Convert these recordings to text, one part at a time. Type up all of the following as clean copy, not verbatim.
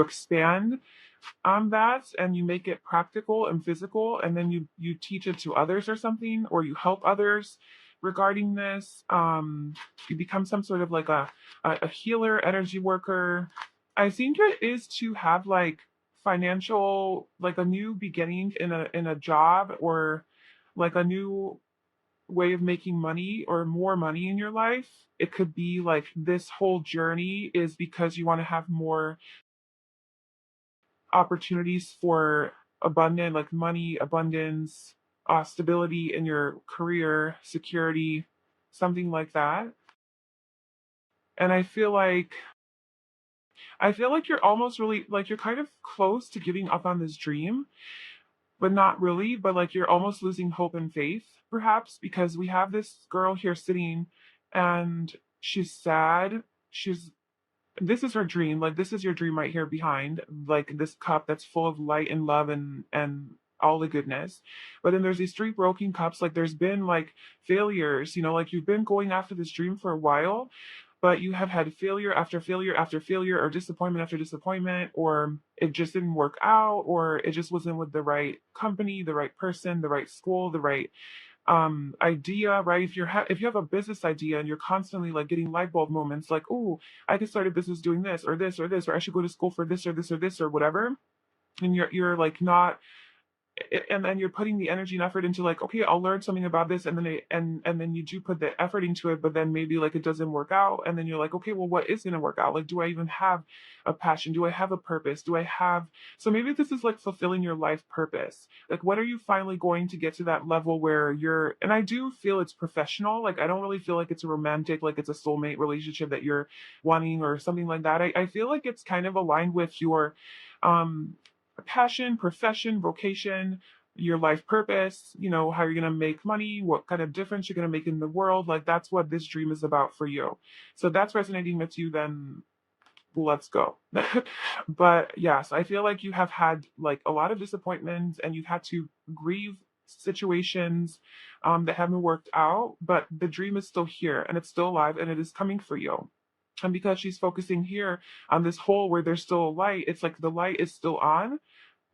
expand on that and you make it practical and physical, and then you teach it to others or something, or you help others regarding this. You become some sort of like a healer, energy worker. I think it is to have like financial, like a new beginning in a job, or like a new way of making money or more money in your life. It could be like this whole journey is because you want to have more opportunities for abundant, like money, abundance, stability in your career, security, something like that. And I feel like you're almost really like you're kind of close to giving up on this dream, but not really, but like you're almost losing hope and faith, perhaps, because we have this girl here sitting and she's sad. She's This is her dream. Like this is your dream right here behind, like this cup that's full of light and love and all the goodness. But then there's these three broken cups. Like there's been like failures, like you've been going after this dream for a while, but you have had failure after failure after failure, or disappointment after disappointment, or it just didn't work out, or it just wasn't with the right company, the right person, the right school, the right idea, right? If you have a business idea and you're constantly like getting light bulb moments, like, oh, I could start a business doing this or this or this, or I should go to school for this or this or this or whatever, and you're like not, and then you're putting the energy and effort into like, okay, I'll learn something about this, and then and then you do put the effort into it, but then maybe like it doesn't work out, and then you're like, okay, well, what is going to work out? Like, do I even have a passion? Do I have a purpose? Do I have So maybe this is like fulfilling your life purpose. Like, when are you finally going to get to that level where you're, and I do feel it's professional. Like, I don't really feel like it's a romantic, like it's a soulmate relationship that you're wanting or something like that. I feel like it's kind of aligned with your um passion, profession, vocation, your life purpose, how you're going to make money, what kind of difference you're going to make in the world. Like, that's what this dream is about for you. So that's resonating with you, then let's go. But yes, I feel like you have had like a lot of disappointments and you've had to grieve situations that haven't worked out, but the dream is still here and it's still alive and it is coming for you. And because she's focusing here on this hole where there's still a light, it's like the light is still on.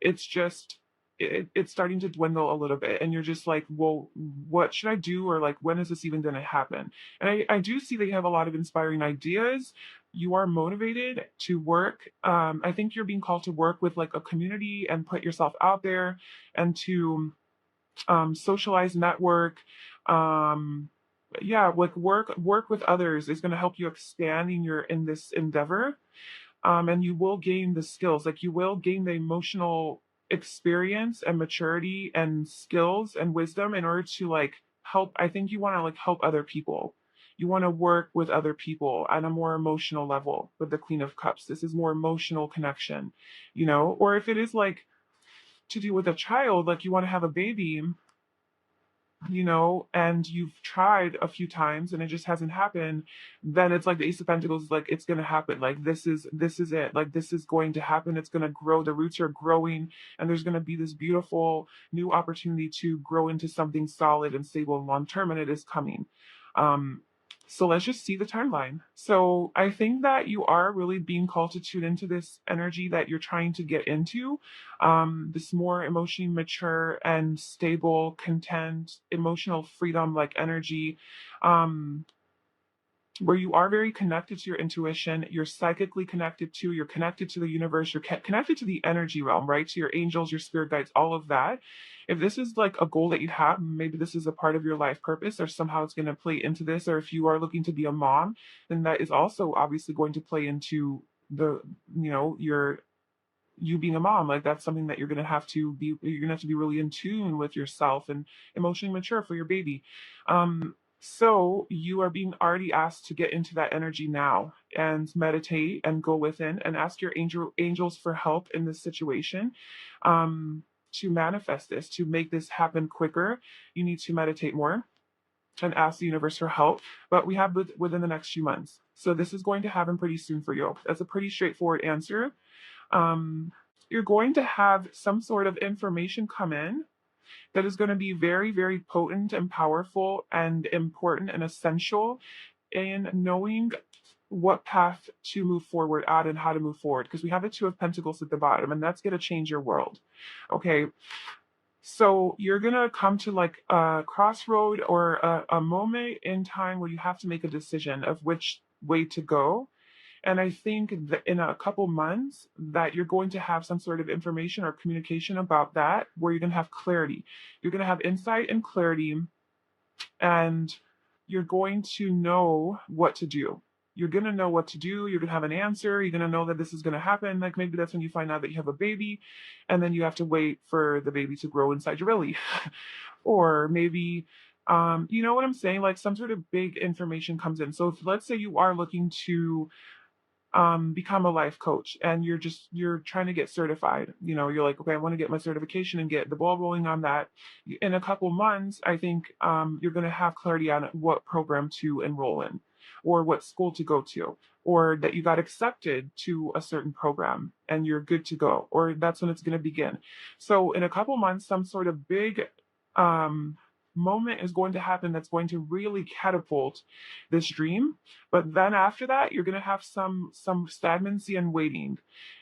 It's just it's starting to dwindle a little bit, and you're just like, well, what should I do, or like, when is this even going to happen? And I do see that you have a lot of inspiring ideas. You are motivated to work. I think you're being called to work with like a community and put yourself out there, and to socialize, network. um yeah, like work with others is going to help you expand in this endeavor. And you will gain the skills, like you will gain the emotional experience and maturity and skills and wisdom in order to like help. I think you want to like help other people. You want to work with other people at a more emotional level. With the Queen of Cups, this is more emotional connection, or if it is like to do with a child, like you want to have a baby, and you've tried a few times and it just hasn't happened, then it's like the Ace of Pentacles, like it's gonna happen. Like this is it. Like this is going to happen. It's gonna grow. The roots are growing, and there's gonna be this beautiful new opportunity to grow into something solid and stable and long term, and it is coming. Um, so let's just see the timeline. So I think that you are really being called to tune into this energy that you're trying to get into, this more emotionally mature and stable, content, emotional freedom like energy, um, where you are very connected to your intuition, you're psychically connected to, you're connected to the universe, you're connected to the energy realm, right? To your angels, your spirit guides, all of that. If this is like a goal that you have, maybe this is a part of your life purpose, or somehow it's going to play into this, or if you are looking to be a mom, then that is also obviously going to play into the, your you being a mom. Like that's something that you're gonna have to be really in tune with yourself and emotionally mature for your baby. So you are being already asked to get into that energy now and meditate and go within and ask your angels for help in this situation. To manifest this, to make this happen quicker, you need to meditate more and ask the universe for help. But we have within the next few months. So this is going to happen pretty soon for you. That's a pretty straightforward answer. um, you're going to have some sort of information come in that is going to be very, very potent and powerful and important and essential in knowing what path to move forward at and how to move forward, because we have the Two of Pentacles at the bottom, and that's going to change your world. Okay. So you're going to come to like a crossroad or a moment in time where you have to make a decision of which way to go. And I think that in a couple months that you're going to have some sort of information or communication about that, where you're going to have clarity. You're going to have insight and clarity, and you're going to know what to do. You're going to know what to do. You're going to have an answer. You're going to know that this is going to happen. Like maybe that's when you find out that you have a baby, and then you have to wait for the baby to grow inside your belly. Or maybe, you know what I'm saying? Like some sort of big information comes in. So if, let's say you are looking to become a life coach, and you're trying to get certified, you're like, okay, I want to get my certification and get the ball rolling on that. In a couple months, I think you're going to have clarity on what program to enroll in, or what school to go to, or that you got accepted to a certain program and you're good to go, or that's when it's going to begin. So in a couple months, some sort of big um moment is going to happen that's going to really catapult this dream. But then after that, you're going to have some stagnancy and waiting.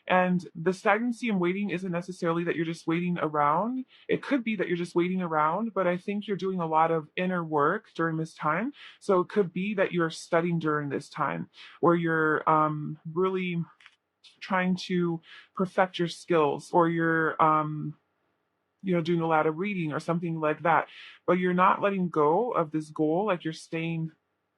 And the stagnancy and waiting isn't necessarily that you're just waiting around. It could be that you're just waiting around, but I think you're doing a lot of inner work during this time. So it could be that you're studying during this time, or you're really trying to perfect your skills, or you're doing a lot of reading or something like that. But you're not letting go of this goal. Like you're staying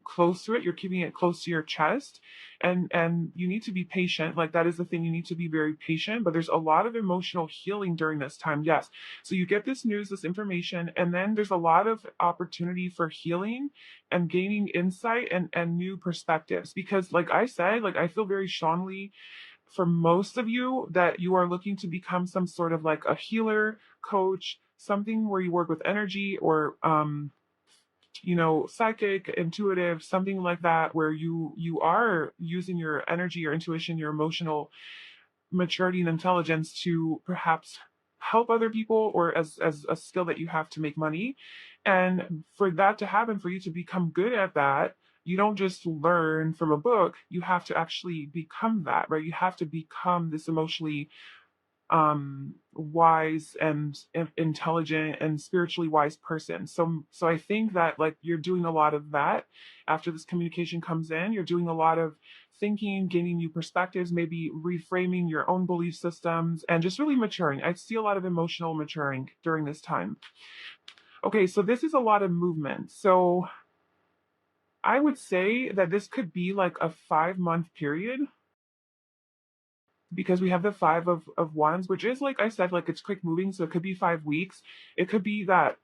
close to it. You're keeping it close to your chest. And you need to be patient. Like that is the thing. You need to be very patient. But there's a lot of emotional healing during this time. Yes. So you get this news, this information, and then there's a lot of opportunity for healing and gaining insight and new perspectives. Because like I said, like I feel very strongly for most of you that you are looking to become some sort of like a healer, coach, something where you work with energy, or psychic, intuitive, something like that, where you are using your energy, your intuition, your emotional maturity and intelligence to perhaps help other people, or as a skill that you have to make money. And for that to happen, for you to become good at that, you don't just learn from a book. You have to actually become that, right? You have to become this emotionally wise and intelligent and spiritually wise person. So I think that like you're doing a lot of that after this communication comes in. You're doing a lot of thinking, gaining new perspectives, maybe reframing your own belief systems, and just really maturing. I see a lot of emotional maturing during this time. Okay, so this is a lot of movement. So I would say that this could be like a 5-month period, because we have the Five of Wands, which is, like I said, like it's quick moving. So it could be 5 weeks. It could be that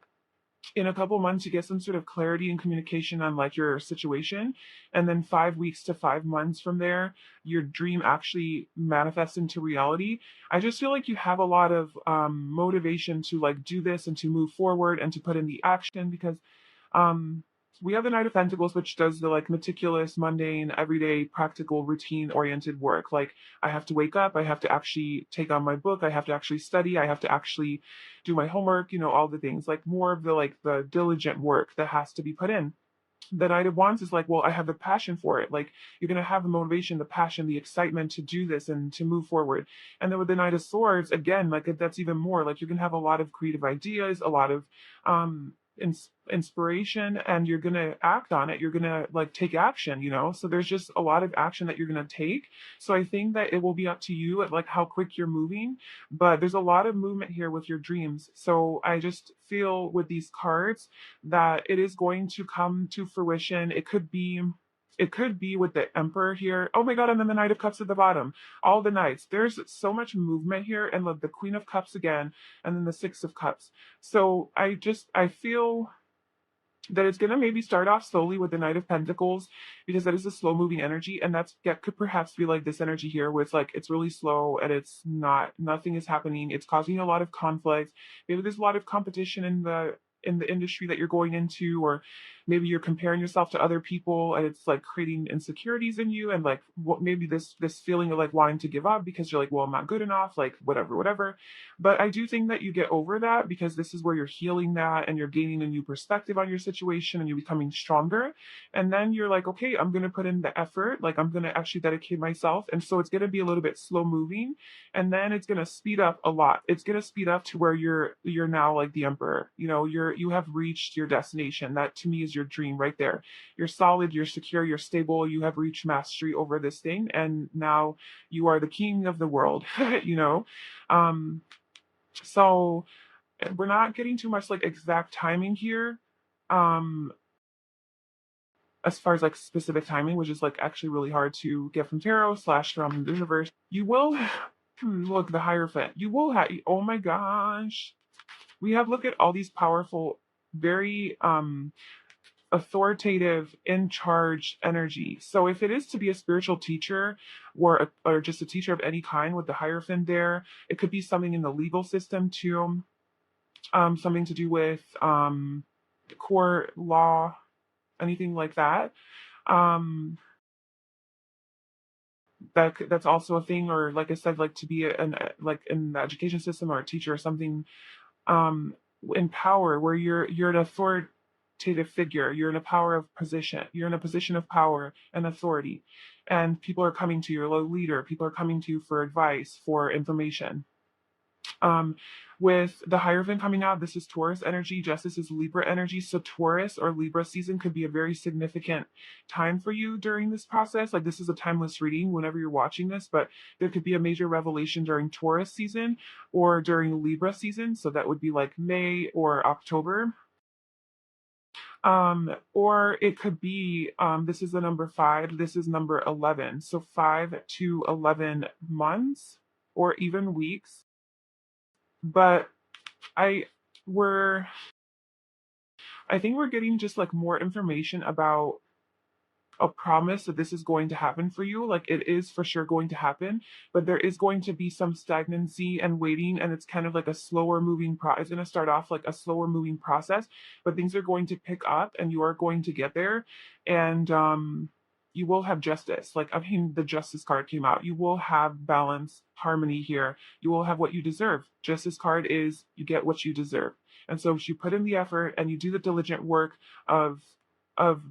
in a couple months you get some sort of clarity and communication on like your situation, and then 5 weeks to 5 months from there your dream actually manifests into reality. I just feel like you have a lot of motivation to like do this and to move forward and to put in the action, because um we have the Knight of Pentacles, which does the like meticulous, mundane, everyday, practical, routine oriented work. Like I have to wake up, I have to actually take on my book, I have to actually study, I have to actually do my homework, all the things, like more of the like the diligent work that has to be put in. The Knight of Wands is like, well, I have the passion for it. Like you're gonna have the motivation, the passion, the excitement to do this and to move forward. And then with the Knight of Swords, again, like that's even more. Like you're gonna have a lot of creative ideas, a lot of inspiration, and you're gonna act on it. You're gonna like take action. So there's just a lot of action that you're gonna take. So I think that it will be up to you at like how quick you're moving, but there's a lot of movement here with your dreams. So I just feel with these cards that it is going to come to fruition. It could be with the Emperor here. Oh my God, and then the Knight of Cups at the bottom. All the Knights. There's so much movement here, and the Queen of Cups again, and then the Six of Cups. So I feel that it's going to maybe start off slowly with the Knight of Pentacles, because that is a slow moving energy. And that could perhaps be like this energy here, where it's like it's really slow and nothing is happening. It's causing a lot of conflict. Maybe there's a lot of competition in the industry that you're going into, or maybe you're comparing yourself to other people and it's like creating insecurities in you, and like what maybe this feeling of like wanting to give up because you're like, well, I'm not good enough, like whatever. But I do think that you get over that, because this is where you're healing that and you're gaining a new perspective on your situation and you're becoming stronger. And then you're like, okay, I'm going to put in the effort, like I'm going to actually dedicate myself. And so it's going to be a little bit slow moving, and then it's going to speed up a lot. It's going to speed up to where you're now like the emperor. You have reached your destination. That to me is your dream right there. You're solid, you're secure, you're stable, you have reached mastery over this thing, and now you are the king of the world. you know um so we're not getting too much like exact timing here, um as far as like specific timing, which is like actually really hard to get from tarot slash from the universe. You will look, the Hierophant. You will have, oh my gosh, we have, look at all these powerful, very authoritative, in charge energy. So if it is to be a spiritual teacher, or just a teacher of any kind with the Hierophant there, it could be something in the legal system too, something to do with court law, anything like that. Um, that's also a thing, or like I said, like to be like in the education system or a teacher or something, um in power, where you're an authoritative figure, you're in a power of position, you're in a position of power and authority, and people are coming to you, you're a leader, people are coming to you for advice, for information. um, with the Hierophant coming out, this is Taurus energy, Justice is Libra energy. So Taurus or Libra season could be a very significant time for you during this process. Like, this is a timeless reading whenever you're watching this, but there could be a major revelation during Taurus season or during Libra season. So that would be like May or October. Or it could be, this is the number 5, this is number 11. So 5 to 11 months or even weeks. But I we're I think we're getting just like more information about a promise that this is going to happen for you. Like, it is for sure going to happen, but there is going to be some stagnancy and waiting, and it's kind of like a slower moving it's going to start off like a slower moving process, but things are going to pick up and you are going to get there. And you will have justice. Like, I mean, the justice card came out. You will have balance, harmony here. You will have what you deserve. Justice card is you get what you deserve. And so if you put in the effort and you do the diligent work of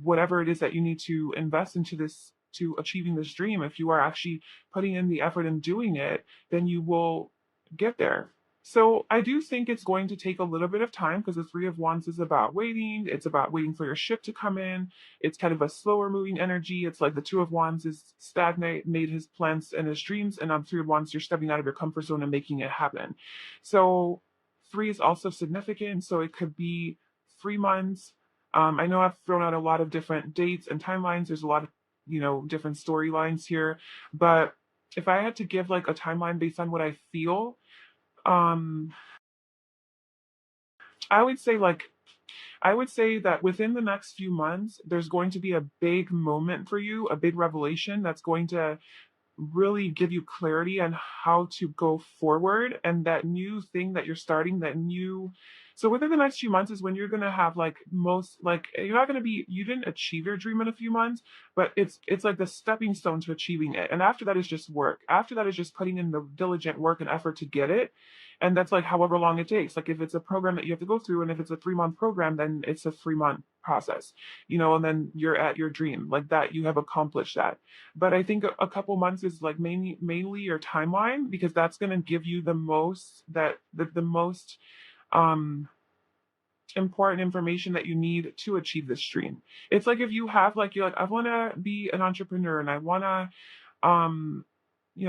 whatever it is that you need to invest into this, to achieving this dream, if you are actually putting in the effort and doing it, then you will get there. So I do think it's going to take a little bit of time, because the Three of Wands is about waiting. It's about waiting for your ship to come in. It's kind of a slower moving energy. It's like the Two of Wands is stagnate, made his plans and his dreams, and on Three of Wands, you're stepping out of your comfort zone and making it happen. So 3 is also significant. So it could be 3 months. I know I've thrown out a lot of different dates and timelines. There's a lot of, different storylines here. But if I had to give like a timeline based on what I feel, um, I would say like I would say that within the next few months, there's going to be a big moment for you, a big revelation that's going to really give you clarity on how to go forward, and that new thing that you're starting, that new. So within the next few months is when you're going to have like most, like, you're not going to be, you didn't achieve your dream in a few months, but it's like the stepping stone to achieving it. And after that is just work. After that is just putting in the diligent work and effort to get it. And that's like however long it takes. Like, if it's a program that you have to go through, and if it's a 3-month program, then it's a 3-month process, and then you're at your dream, like that, you have accomplished that. But I think a couple months is like mainly your timeline, because that's going to give you the most, the most um important information that you need to achieve this dream. It's like if you have like, you're like, I want to be an entrepreneur and I want to um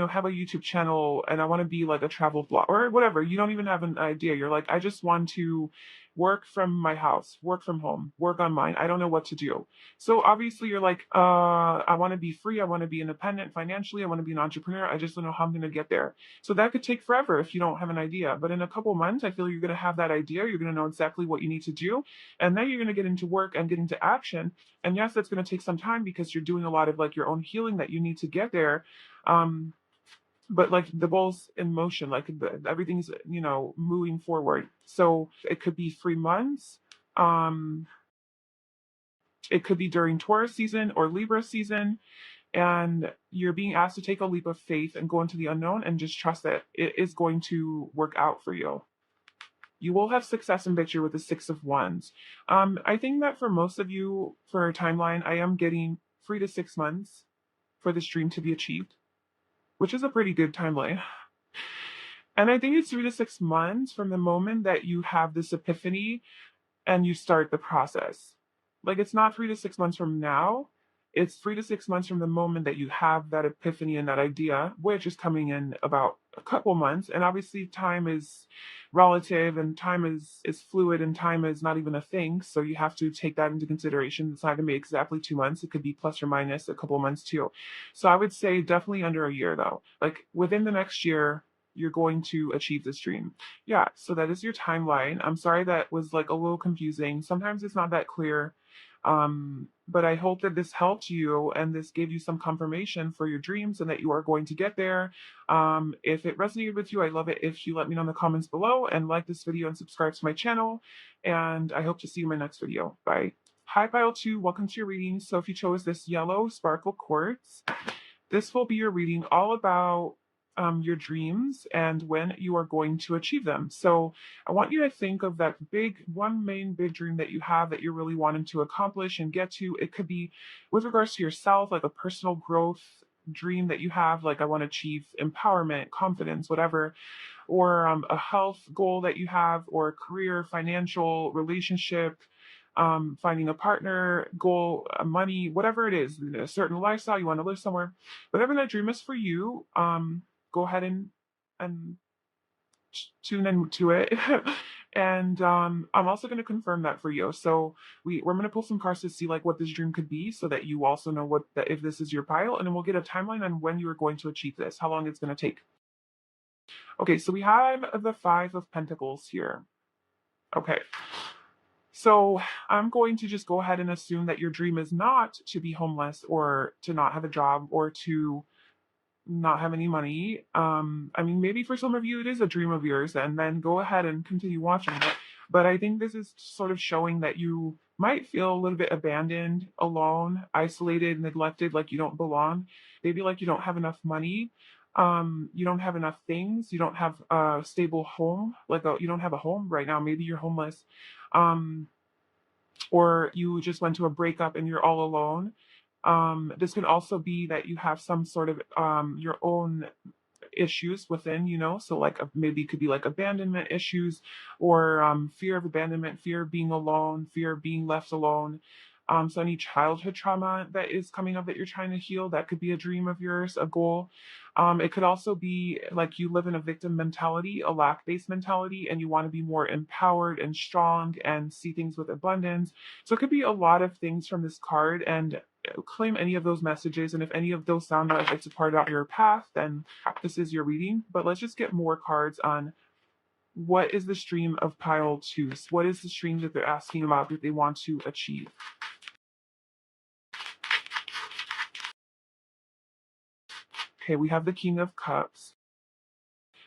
have a YouTube channel and I want to be like a travel blog or whatever. You don't even have an idea. You're like, I just want to work from my house, work from home, work on mine. I don't know what to do. So obviously you're like, I want to be free. I want to be independent financially. I want to be an entrepreneur. I just don't know how I'm going to get there. So that could take forever if you don't have an idea. But in a couple months, I feel you're going to have that idea. You're going to know exactly what you need to do. And then you're going to get into work and get into action. And yes, that's going to take some time because you're doing a lot of like your own healing that you need to get there. Um, but like the ball's in motion, like everything's moving forward. So it could be 3 months. Um, It could be during Taurus season or Libra season, and you're being asked to take a leap of faith and go into the unknown and just trust that it is going to work out for you. You will have success and victory with the Six of Wands. I think that for most of you, for a timeline, I am getting 3 to 6 months for this dream to be achieved, which is a pretty good timeline. And I think it's 3 to 6 months from the moment that you have this epiphany and you start the process. Like, it's not 3 to 6 months from now. It's 3 to 6 months from the moment that you have that epiphany and that idea, which is coming in about a couple months. And obviously, time is relative, and time is fluid, and time is not even a thing. So you have to take that into consideration. It's not going to be exactly 2 months. It could be plus or minus a couple months too. So I would say definitely under a year, though. Like, within the next year, you're going to achieve this dream. Yeah, so that is your timeline. I'm sorry that was like a little confusing. Sometimes it's not that clear. But I hope that this helped you and this gave you some confirmation for your dreams and that you are going to get there. If it resonated with you, I love it if you let me know in the comments below and like this video and subscribe to my channel. And I hope to see you in my next video. Bye. Hi, Pile 2. Welcome to your reading. So if you chose this yellow sparkle quartz, this will be your reading all about your dreams and when you are going to achieve them. So I want you to think of that one main big dream that you have that you're really wanting to accomplish and get to. It could be with regards to yourself, like a personal growth dream that you have, like I want to achieve empowerment, confidence, whatever, or a health goal that you have, or a career, financial, relationship, finding a partner, goal, money, whatever it is, a certain lifestyle you want to live somewhere, whatever that dream is for you. Go ahead and tune into it. And I'm also going to confirm that for you. So we're going to pull some cards to see like what this dream could be, so that you also know if this is your pile, and then we'll get a timeline on when you are going to achieve this, how long it's going to take. Okay, so we have the Five of Pentacles here. Okay. So I'm going to just go ahead and assume that your dream is not to be homeless, or to not have a job, or to not have any money. I mean, maybe for some of you it is a dream of yours, and then go ahead and continue watching it. But I think this is sort of showing that you might feel a little bit abandoned, alone, isolated, neglected, like you don't belong. Maybe like you don't have enough money. You don't have enough things. You don't have a stable home. You don't have a home right now. Maybe you're homeless. Um, or you just went to a breakup and you're all alone. This can also be that you have some sort of your own issues within, so like maybe it could be like abandonment issues, or fear of abandonment, fear of being alone, fear of being left alone. So any childhood trauma that is coming up that you're trying to heal, that could be a dream of yours, a goal. It could also be like you live in a victim mentality, a lack-based mentality, and you want to be more empowered and strong and see things with abundance. So it could be a lot of things from this card, and claim any of those messages. And if any of those sound like it's a part of your path, then this is your reading. But let's just get more cards on what is the stream of pile 2. What is the stream that they're asking about that they want to achieve? Okay, we have the King of Cups.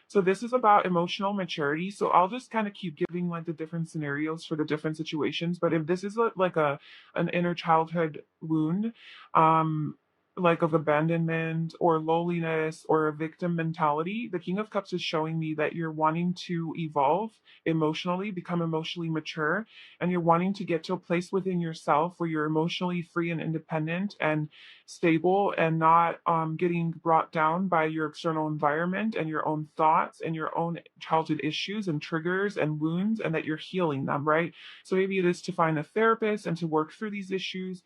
So this is about emotional maturity. So I'll just kind of keep giving like the different scenarios for the different situations. But if this is like an inner childhood wound, like of abandonment or loneliness or a victim mentality, the King of Cups is showing me that you're wanting to evolve emotionally, become emotionally mature, and you're wanting to get to a place within yourself where you're emotionally free and independent and stable, and not getting brought down by your external environment and your own thoughts and your own childhood issues and triggers and wounds, and that you're healing them, right? So maybe it is to find a therapist and to work through these issues,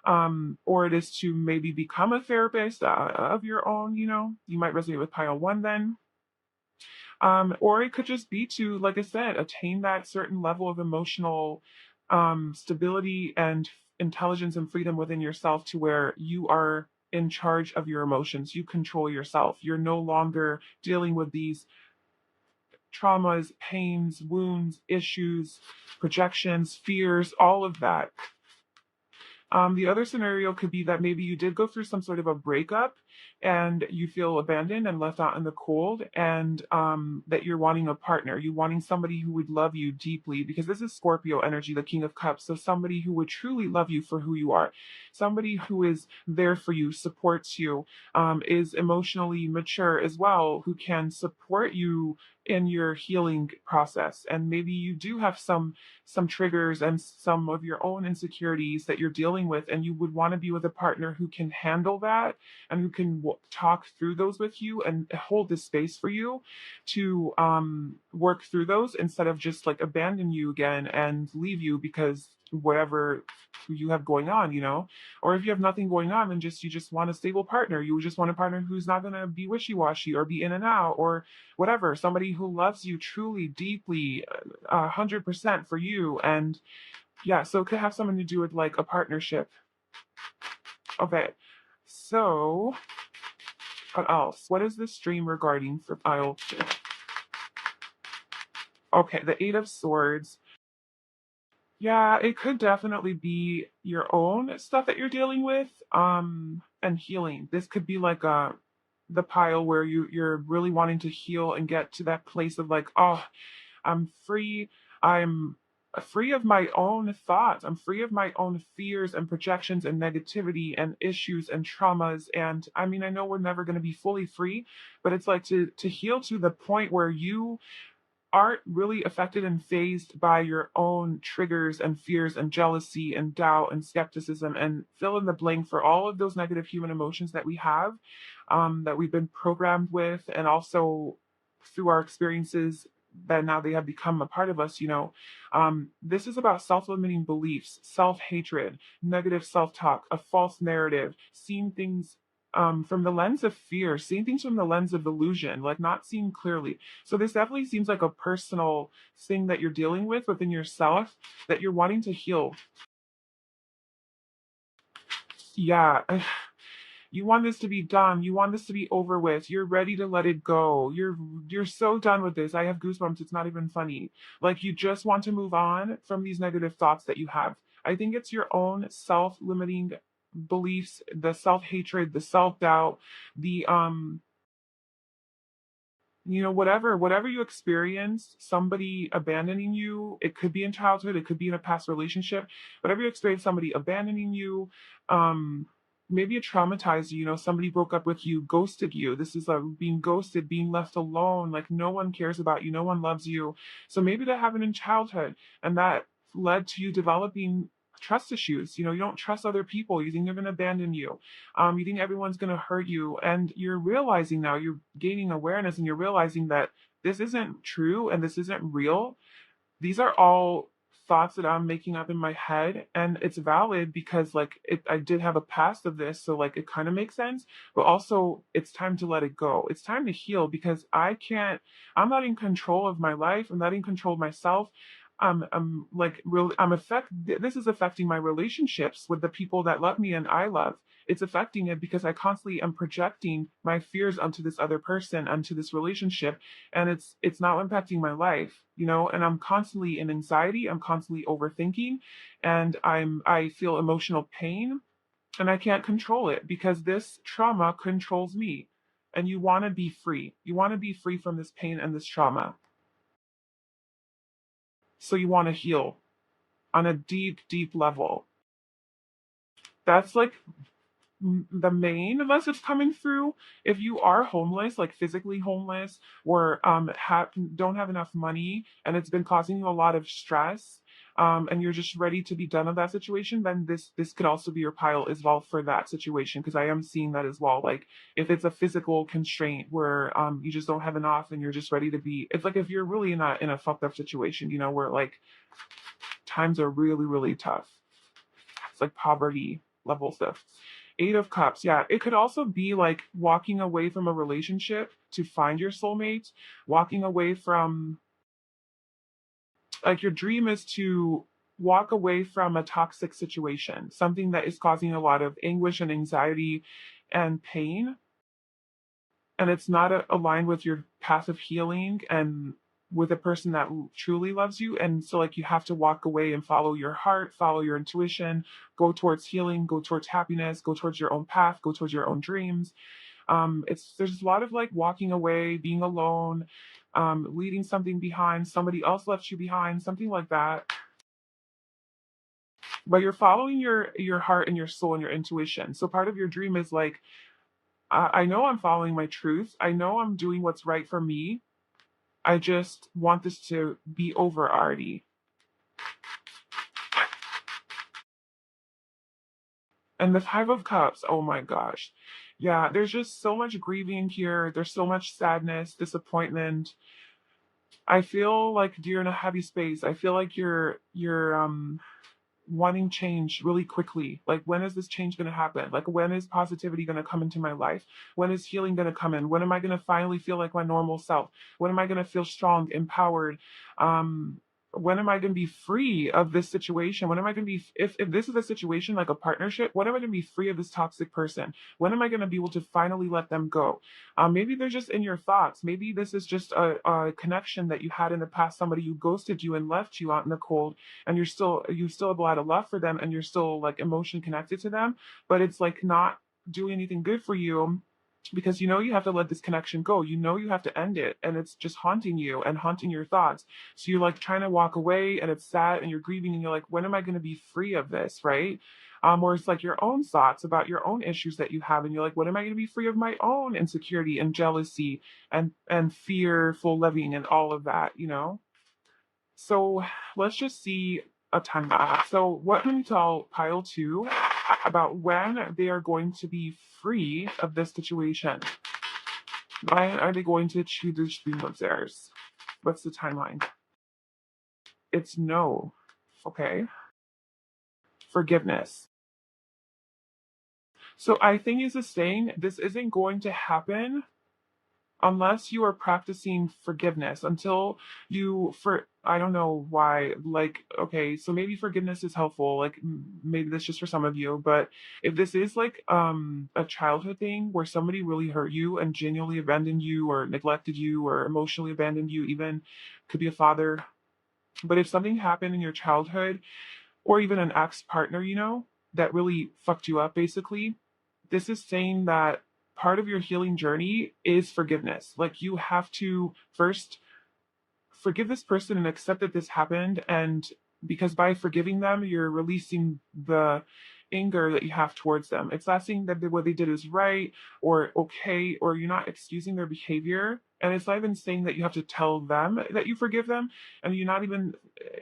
or it is to maybe become a therapist of your own. You might resonate with pile 1 then. Or it could just be to, like I said, attain that certain level of emotional stability and intelligence and freedom within yourself, to where you are in charge of your emotions. You control yourself. You're no longer dealing with these traumas, pains, wounds, issues, projections, fears, all of that. The other scenario could be that maybe you did go through some sort of a breakup, and you feel abandoned and left out in the cold, and that you're wanting a partner. You're wanting somebody who would love you deeply, because this is Scorpio energy, the King of Cups. So somebody who would truly love you for who you are, somebody who is there for you, supports you, is emotionally mature as well, who can support you in your healing process. And maybe you do have some triggers and some of your own insecurities that you're dealing with, and you would want to be with a partner who can handle that and who can talk through those with you and hold the space for you to work through those, instead of just like abandon you again and leave you because whatever you have going on, or if you have nothing going on, then you just want a stable partner. You just want a partner who's not going to be wishy-washy or be in and out or whatever. Somebody who loves you truly, deeply, 100% for you. And yeah, so it could have something to do with like a partnership. Okay, so what else? What is this dream regarding for pile 2? Okay, the Eight of Swords. Yeah, it could definitely be your own stuff that you're dealing with, and healing. This could be like the pile where you're really wanting to heal and get to that place of like, oh, I'm free. I'm free of my own thoughts. I'm free of my own fears and projections and negativity and issues and traumas. And I mean, I know we're never going to be fully free, but it's like to heal to the point where you aren't really affected and phased by your own triggers and fears and jealousy and doubt and skepticism, and fill in the blank for all of those negative human emotions that we have, that we've been programmed with, and also through our experiences that now they have become a part of us. This is about self-limiting beliefs, self-hatred, negative self-talk, a false narrative, seeing things from the lens of fear, seeing things from the lens of illusion, like not seeing clearly. So this definitely seems like a personal thing that you're dealing with within yourself that you're wanting to heal. Yeah. You want this to be done. You want this to be over with. You're ready to let it go. You're so done with this. I have goosebumps. It's not even funny. Like you just want to move on from these negative thoughts that you have. I think it's your own self-limiting beliefs, the self-hatred, the self-doubt, the whatever you experience, somebody abandoning you. It could be in childhood, it could be in a past relationship. Whatever you experience, somebody abandoning you, um maybe it traumatized you. Somebody broke up with you, ghosted you. This is being ghosted, being left alone, like no one cares about you, no one loves you. So maybe that happened in childhood, and that led to you developing trust issues. You don't trust other people. You think they're going to abandon you. You think everyone's going to hurt you. And you're realizing now, you're gaining awareness, and you're realizing that this isn't true and this isn't real. These are all thoughts that I'm making up in my head, and it's valid because I did have a past of this, so like it kind of makes sense. But also it's time to let it go. It's time to heal, because I'm not in control of my life. I'm not in control of myself. I'm like real I'm affect This is affecting my relationships with the people that love me and I love. It's affecting it because I constantly am projecting my fears onto this other person, onto this relationship, and it's not impacting my life, and I'm constantly in anxiety, I'm constantly overthinking, and I feel emotional pain, and I can't control it because this trauma controls me. And you want to be free. You want to be free from this pain and this trauma. So you want to heal on a deep, deep level. That's like the main message coming through. If you are homeless, like physically homeless, or don't have enough money, and it's been causing you a lot of stress, and you're just ready to be done with that situation, then this could also be your pile as well for that situation, because I am seeing that as well. Like if it's a physical constraint where you just don't have enough and you're just ready to be, it's like if you're really in a fucked up situation, where like times are really, really tough. It's like poverty level stuff. Eight of Cups. Yeah, it could also be like walking away from a relationship to find your soulmate, walking away from, like, your dream is to walk away from a toxic situation, something that is causing a lot of anguish and anxiety and pain, and it's not aligned with your path of healing and with a person that truly loves you. And so like you have to walk away and follow your heart, follow your intuition, go towards healing, go towards happiness, go towards your own path, go towards your own dreams. There's a lot of like walking away, being alone, leaving something behind, somebody else left you behind, something like that. But you're following your heart and your soul and your intuition. So part of your dream is like, I know I'm following my truth. I know I'm doing what's right for me. I just want this to be over already. And the Five of Cups, oh my gosh. Yeah, there's just so much grieving here. There's so much sadness, disappointment. I feel like you're in a heavy space. I feel like you're wanting change really quickly. Like, when is this change going to happen? Like, when is positivity going to come into my life? When is healing going to come in? When am I going to finally feel like my normal self? When am I going to feel strong, empowered? Um, when am I going to be free of this situation? When am I going to be, if this is a situation like a partnership, when am I going to be free of this toxic person? When am I going to be able to finally let them go? Maybe they're just in your thoughts. Maybe this is just a connection that you had in the past, somebody who ghosted you and left you out in the cold, and you still have a lot of love for them, and you're still like emotion connected to them, but it's like not doing anything good for you, because you know you have to let this connection go. You know you have to end it, and it's just haunting you and haunting your thoughts. So you're like trying to walk away, and it's sad, and you're grieving, and you're like, when am I going to be free of this, right? Or it's like your own thoughts about your own issues that you have, and you're like, when am I going to be free of my own insecurity and jealousy and fearful living and all of that, you know? So let's just see a timeline. So what can you tell pile two about when they are going to be free of this situation? Why are they going to choose the stream of theirs? What's the timeline? It's no. Okay. Forgiveness. So I think is saying this isn't going to happen unless you are practicing forgiveness, until you for I don't know why, like, okay, so maybe forgiveness is helpful, like, maybe that's just for some of you, but if this is like a childhood thing where somebody really hurt you and genuinely abandoned you or neglected you or emotionally abandoned you, even could be a father, but if something happened in your childhood or even an ex partner, you know, that really fucked you up, basically, this is saying that part of your healing journey is forgiveness. Like, you have to first forgive this person and accept that this happened. And because by forgiving them, you're releasing the anger that you have towards them. It's not saying that what they did is right or okay, or you're not excusing their behavior. And it's not even saying that you have to tell them that you forgive them. And you're not even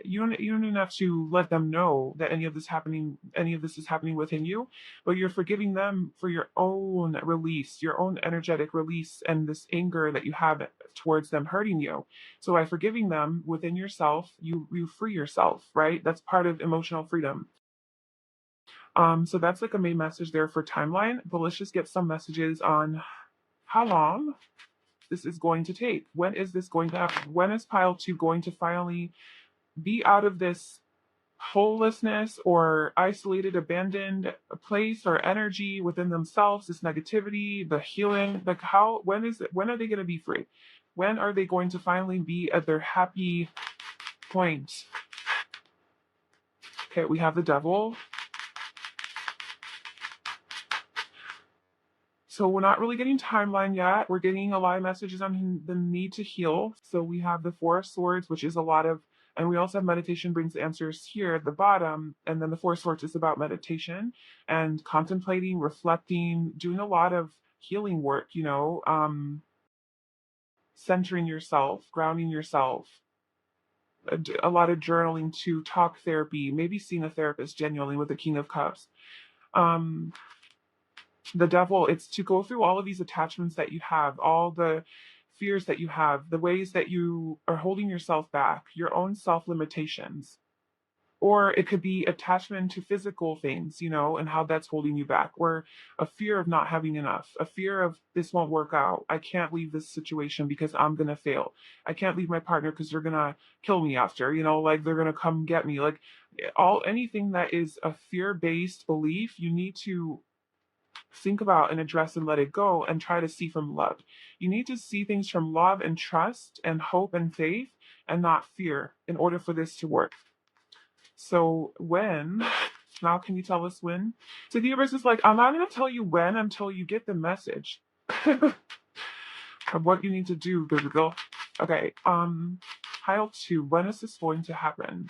you don't even have to let them know that any of this is happening within you, but you're forgiving them for your own release, your own energetic release, and this anger that you have towards them hurting you. So by forgiving them within yourself, you free yourself, right? That's part of emotional freedom. So that's like a main message there for timeline. But let's just get some messages on how long this is going to take. When is this going to happen? When is pile two going to finally be out of this holelessness or isolated, abandoned place or energy within themselves, this negativity, the healing? Like, when are they going to be free? When are they going to finally be at their happy point? Okay, we have the devil. So we're not really getting timeline yet. We're getting a lot of messages on the need to heal. So we have the Four of Swords, which is a lot of, and we also have meditation brings the answers here at the bottom. And then the Four of Swords is about meditation and contemplating, reflecting, doing a lot of healing work, you know, centering yourself, grounding yourself, a lot of journaling to talk therapy, maybe seeing a therapist genuinely with the King of Cups. Um, the devil, it's to go through all of these attachments that you have, all the fears that you have, the ways that you are holding yourself back, your own self limitations. Or it could be attachment to physical things, you know, and how that's holding you back, or a fear of not having enough, a fear of this won't work out. I can't leave this situation because I'm going to fail. I can't leave my partner because they're going to kill me after, you know, like they're going to come get me. Like, anything that is a fear based belief, you need to think about and address and let it go and try to see from love. You need to see things from love and trust and hope and faith and not fear in order for this to work. So when, now can you tell us when? So the universe is like, I'm not going to tell you when until you get the message. of what you need to do, baby girl. Okay, pile two. When is this going to happen?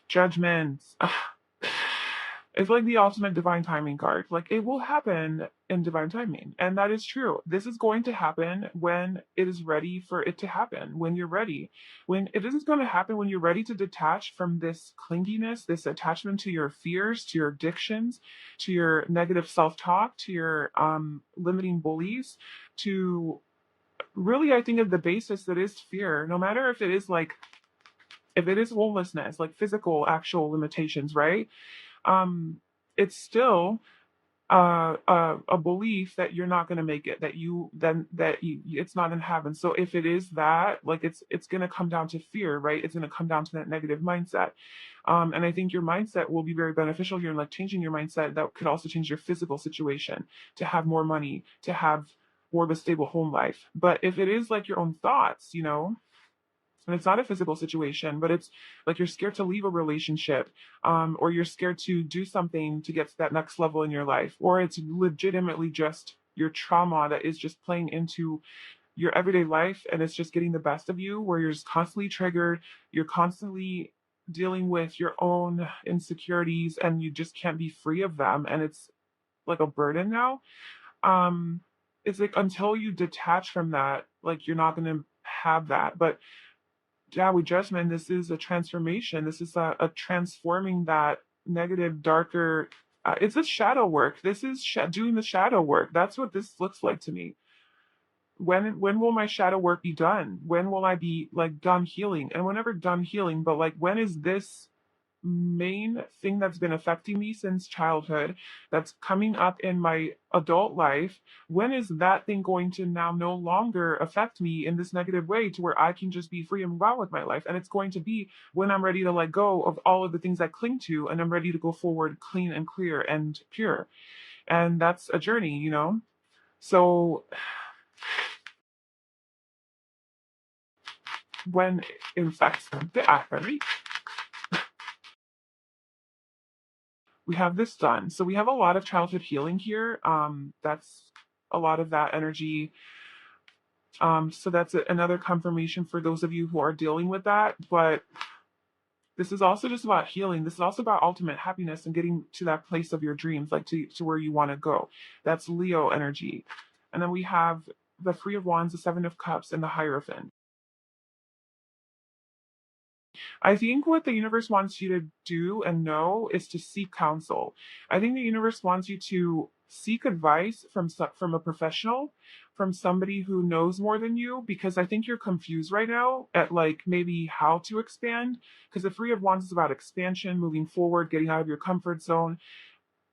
Judgments. It's like the ultimate divine timing card. Like it will happen in divine timing. And that is true. This is going to happen when it is ready for it to happen, when you're ready. When it is going to happen when you're ready to detach from this clinginess, this attachment to your fears, to your addictions, to your negative self-talk, to your limiting beliefs, to really I think of the basis that is fear, no matter if it is like if it is homelessness, like physical actual limitations, right? um, it's still a belief that you're not going to make it, that you then that it's not in heaven. So if it is that, like it's going to come down to fear, right? It's going to come down to that negative mindset. And I think your mindset will be very beneficial here in like changing your mindset. That could also change your physical situation to have more money, to have more of a stable home life. But if it is like your own thoughts, and it's not a physical situation, but it's like you're scared to leave a relationship, or you're scared to do something to get to that next level in your life, or it's legitimately just your trauma that is just playing into your everyday life and it's just getting the best of you, where you're just constantly triggered, you're constantly dealing with your own insecurities and you just can't be free of them, and it's like a burden now. um it's like until you detach from that, like you're not going to have that. But yeah, with judgment, this is a transformation. This is a transforming that negative, darker. It's a shadow work. This is doing the shadow work. That's what this looks like to me. When will my shadow work be done? When will I be like done healing? And whenever done healing, but like when is this main thing that's been affecting me since childhood, that's coming up in my adult life, when is that thing going to now no longer affect me in this negative way to where I can just be free and move on with my life? And it's going to be when I'm ready to let go of all of the things I cling to and I'm ready to go forward clean and clear and pure. And that's a journey. So when in fact the Akari, we have this done. So we have a lot of childhood healing here. That's a lot of that energy. So that's another confirmation for those of you who are dealing with that. But this is also just about healing. This is also about ultimate happiness and getting to that place of your dreams, like to where you want to go. That's Leo energy. And then we have the Three of Wands, the Seven of Cups, and the Hierophant. I think what the universe wants you to do and know is to seek counsel. I think the universe wants you to seek advice from a professional, from somebody who knows more than you, because I think you're confused right now at like maybe how to expand, because the Three of Wands is about expansion, moving forward, getting out of your comfort zone.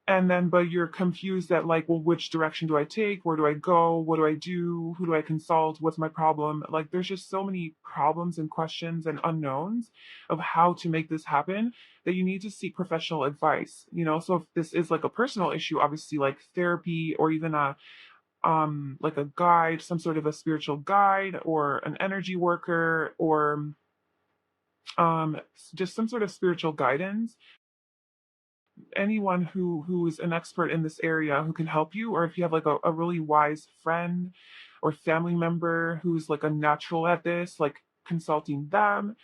And then but you're confused at like, well, which direction do I take? Where do I go? What do I do? Who do I consult? What's my problem? Like there's just so many problems and questions and unknowns of how to make this happen, that you need to seek professional advice. So if this is like a personal issue, obviously like therapy, or even a like a guide, some sort of a spiritual guide, or an energy worker, or just some sort of spiritual guidance, anyone who is an expert in this area who can help you, or if you have like a really wise friend or family member who's like a natural at this, like consulting them,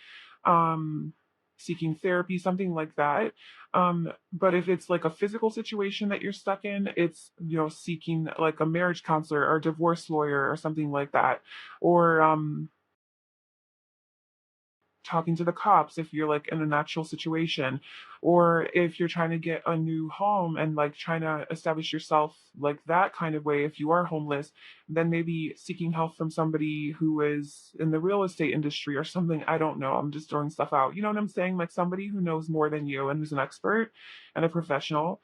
um seeking therapy, something like that. But if it's like a physical situation that you're stuck in, it's seeking like a marriage counselor or a divorce lawyer or something like that, or talking to the cops if you're like in a natural situation, or if you're trying to get a new home and like trying to establish yourself like that kind of way, if you are homeless, then maybe seeking help from somebody who is in the real estate industry or something. I don't know, I'm just throwing stuff out, you know what I'm saying, like somebody who knows more than you and who's an expert and a professional,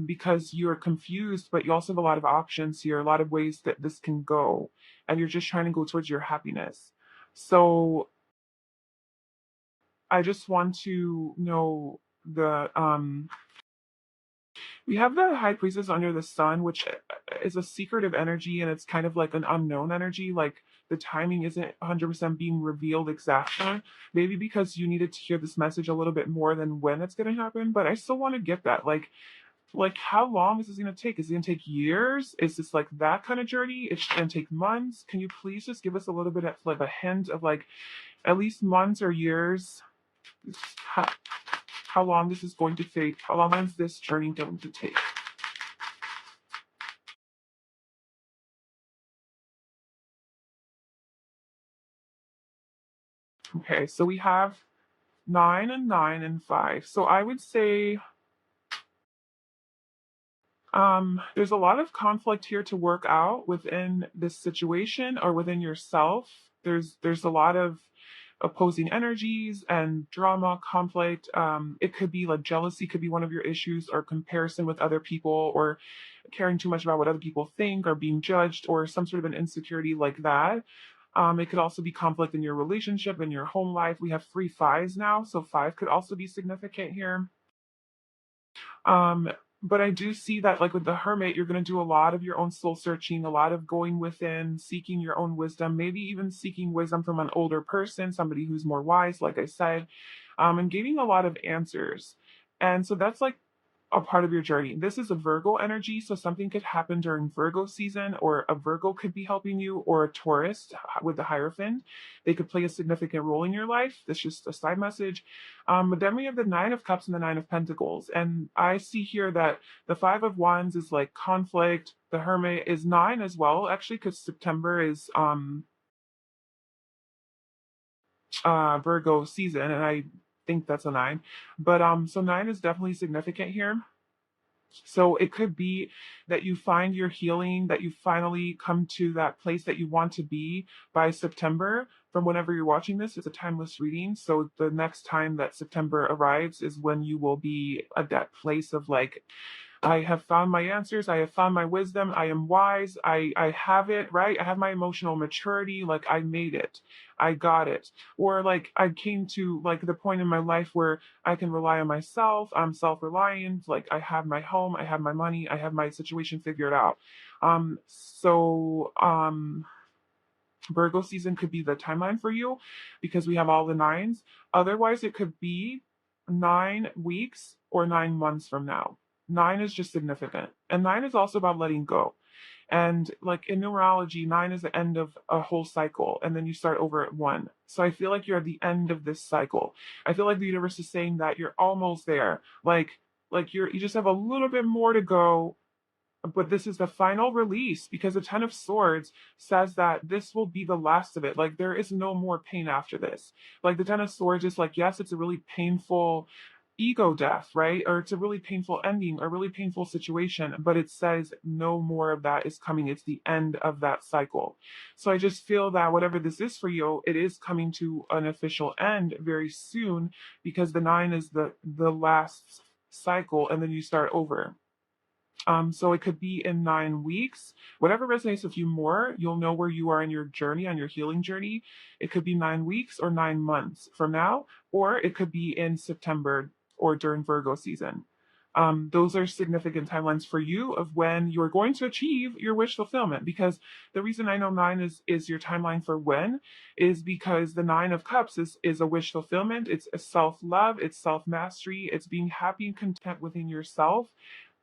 because you're confused, but you also have a lot of options here, a lot of ways that this can go, and you're just trying to go towards your happiness. So I just want to know the we have the high priestess under the sun, which is a secretive energy and it's kind of like an unknown energy. Like the timing isn't 100% being revealed exactly. Maybe because you needed to hear this message a little bit more than when it's going to happen, but I still want to get that. Like how long is this going to take? Is it going to take years? Is this like that kind of journey? It's going to take months. Can you please just give us a little bit of like a hint of like at least months or years? How, how long this is going to take? How long is this journey going to take? Okay, so we have 9 and 5. So I would say there's a lot of conflict here to work out within this situation or within yourself. There's a lot of opposing energies and drama, conflict. It could be like jealousy could be one of your issues, or comparison with other people, or caring too much about what other people think, or being judged, or some sort of an insecurity like that. It could also be conflict in your relationship, in your home life. We have 3 5s now, so 5 could also be significant here. Um, but I do see that, like with the hermit, you're going to do a lot of your own soul searching, a lot of going within, seeking your own wisdom, maybe even seeking wisdom from an older person, somebody who's more wise, like I said, and getting a lot of answers. And so that's like a part of your journey. This is a Virgo energy, so something could happen during Virgo season, or a Virgo could be helping you, or a Taurus with the Hierophant. They could play a significant role in your life. That's just a side message. But then we have the Nine of Cups and the Nine of Pentacles. And I see here that the Five of Wands is like conflict. The Hermit is 9 as well, actually, because September is Virgo season, and I think that's a 9. But so 9 is definitely significant here. So it could be that you find your healing, that you finally come to that place that you want to be by September. From whenever you're watching this, it's a timeless reading. So the next time that September arrives is when you will be at that place of like, I have found my answers. I have found my wisdom. I am wise. I have it, right? I have my emotional maturity. Like I made it. I got it. Or like I came to like the point in my life where I can rely on myself. I'm self-reliant. Like I have my home. I have my money. I have my situation figured out. So Virgo season could be the timeline for you because we have all the nines. Otherwise, it could be 9 weeks or 9 months from now. 9 is just significant. And 9 is also about letting go. And like in numerology, 9 is the end of a whole cycle, and then you start over at 1. So I feel like you're at the end of this cycle. I feel like the universe is saying that you're almost there. Like you just have a little bit more to go, but this is the final release because the Ten of Swords says that this will be the last of it. Like there is no more pain after this. Like the Ten of Swords is like, yes, it's a really painful ego death, right? Or it's a really painful ending, or a really painful situation, but it says no more of that is coming. It's the end of that cycle. So I just feel that whatever this is for you, it is coming to an official end very soon because the 9 is the last cycle, and then you start over. So it could be in 9 weeks. Whatever resonates with you more, you'll know where you are in your journey, on your healing journey. It could be 9 weeks or 9 months from now, or it could be in September or during Virgo season. Those are significant timelines for you of when you're going to achieve your wish fulfillment. Because the reason I know 9 is your timeline for when is because the 9 of Cups is a wish fulfillment. It's a self-love, it's self-mastery, it's being happy and content within yourself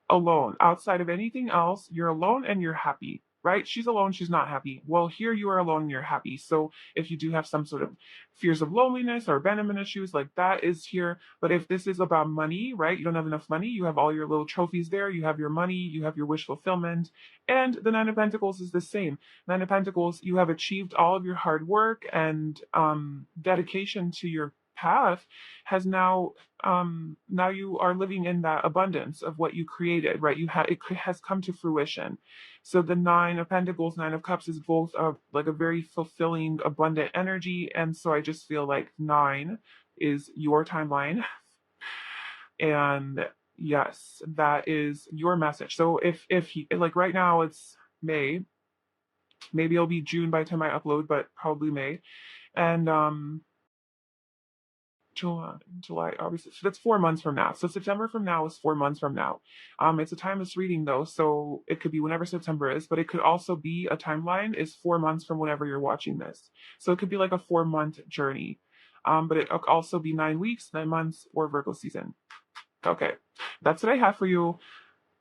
alone. Outside of anything else, you're alone and you're happy, right? She's alone, she's not happy. Well, here you are alone and you're happy. So if you do have some sort of fears of loneliness or abandonment issues, like that is here. But if this is about money, right? You don't have enough money, you have all your little trophies there, you have your money, you have your wish fulfillment. And the Nine of Pentacles is the same. Nine of Pentacles, you have achieved all of your hard work and dedication to your path has now you are living in that abundance of what you created, right? Has come to fruition. So the 9 of Pentacles, 9 of Cups is both like a very fulfilling, abundant energy, and so I just feel like 9 is your timeline, and yes, that is your message. So if like right now it's May, maybe it'll be June by the time I upload, but probably May, and July, August. So that's 4 months from now. So September from now is 4 months from now. It's a timeless reading though, so it could be whenever September is, but it could also be a timeline is 4 months from whenever you're watching this. So it could be like a 4 month journey. But it could also be 9 weeks, 9 months, or Virgo season. Okay, that's what I have for you.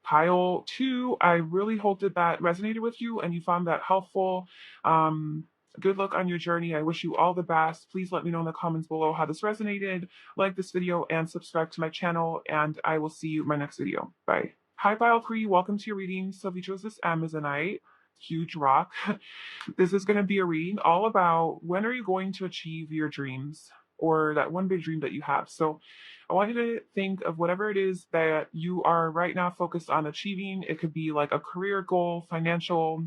Pile two, I really hope that that resonated with you and you found that helpful. Good luck on your journey. I wish you all the best. Please let me know in the comments below how this resonated. Like this video and subscribe to my channel, and I will see you in my next video. Bye. Hi, Pile 3. Welcome to your reading. So if you chose this Amazonite, huge rock, this is going to be a reading all about when are you going to achieve your dreams or that one big dream that you have. So I want you to think of whatever it is that you are right now focused on achieving. It could be like a career goal, financial,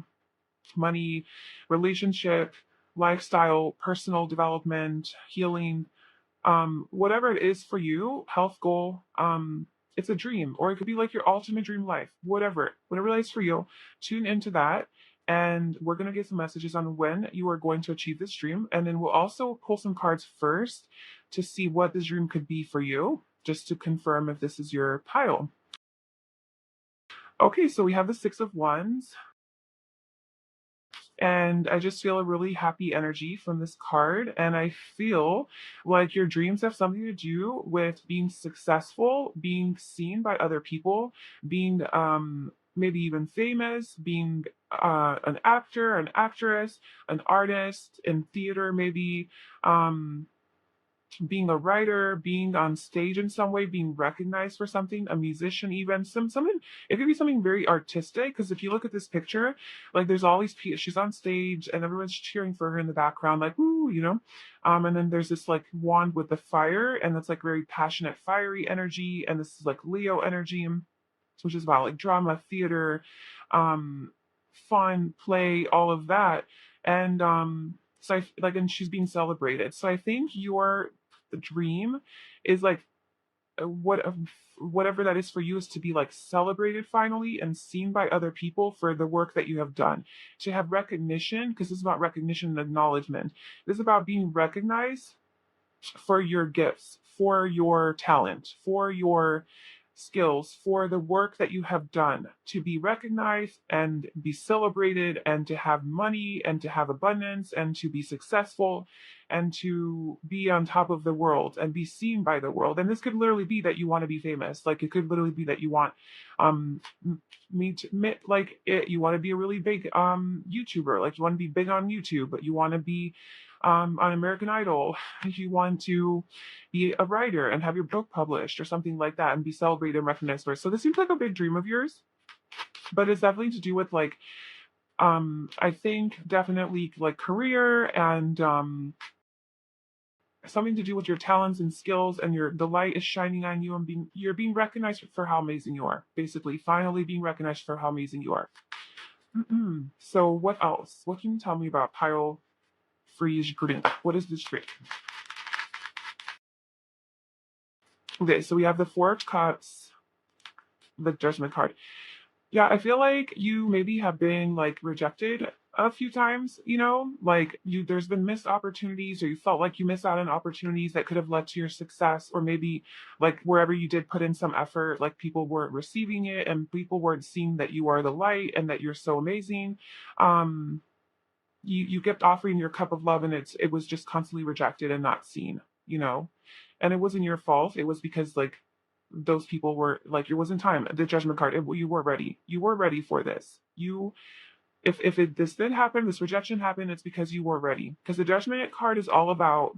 money, relationship, lifestyle, personal development, healing, whatever it is for you, health goal. It's a dream, or it could be like your ultimate dream life, whatever it is for you. Tune into that, and we're going to get some messages on when you are going to achieve this dream, and then we'll also pull some cards first to see what this dream could be for you, just to confirm if this is your pile. Okay, so we have the Six of Wands. And I just feel a really happy energy from this card. And I feel like your dreams have something to do with being successful, being seen by other people, being maybe even famous, being an actor, an actress, an artist in theater, maybe. Being a writer, being on stage in some way, being recognized for something, a musician, even something. It could be something very artistic. Because if you look at this picture, like there's all these people, she's on stage and everyone's cheering for her in the background, like woo, you know. And then there's this like wand with the fire, and it's like very passionate, fiery energy, and this is like Leo energy, which is about like drama, theater, fun, play, all of that, and so and she's being celebrated. So I think your dream is like whatever that is for you is to be like celebrated finally and seen by other people for the work that you have done, to have recognition, because this is about recognition and acknowledgement. This is about being recognized for your gifts, for your talent, for your skills, for the work that you have done, to be recognized and be celebrated, and to have money and to have abundance and to be successful and to be on top of the world and be seen by the world. And this could literally be that you want to be famous. Like it could literally be that you want you want to be a really big YouTuber, like you want to be big on YouTube, but you want to be on American Idol. You want to be a writer and have your book published or something like that and be celebrated and recognized for it. So this seems like a big dream of yours, but it's definitely to do with like, I think definitely like career and something to do with your talents and skills, and the light is shining on you, and you're being recognized for how amazing you are. Basically, finally being recognized for how amazing you are. So what else? What can you tell me about pile freeze prudent? What is this trick? Okay, so we have the Four of Cups, the Judgment card. Yeah, I feel like you maybe have been like rejected a few times, you know, like there's been missed opportunities, or you felt like you missed out on opportunities that could have led to your success, or maybe like wherever you did put in some effort, like people weren't receiving it and people weren't seeing that you are the light and that you're so amazing. You kept offering your cup of love, and it was just constantly rejected and not seen, you know. And it wasn't your fault. It was because like those people were like, it wasn't time. The Judgment card, you were ready. You were ready for this. This did happen, this rejection happened, it's because you were ready. Because the Judgment card is all about,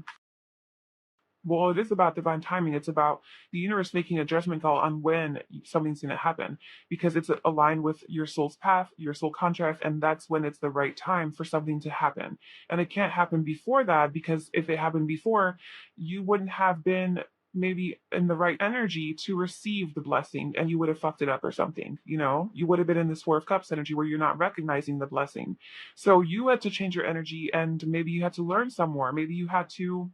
well, it is about divine timing. It's about the universe making a judgment call on when something's going to happen, because it's aligned with your soul's path, your soul contract, and that's when it's the right time for something to happen. And it can't happen before that, because if it happened before, you wouldn't have been maybe in the right energy to receive the blessing, and you would have fucked it up or something, you know. You would have been in this Four of Cups energy where you're not recognizing the blessing. So you had to change your energy, and maybe you had to learn some more. Maybe you had to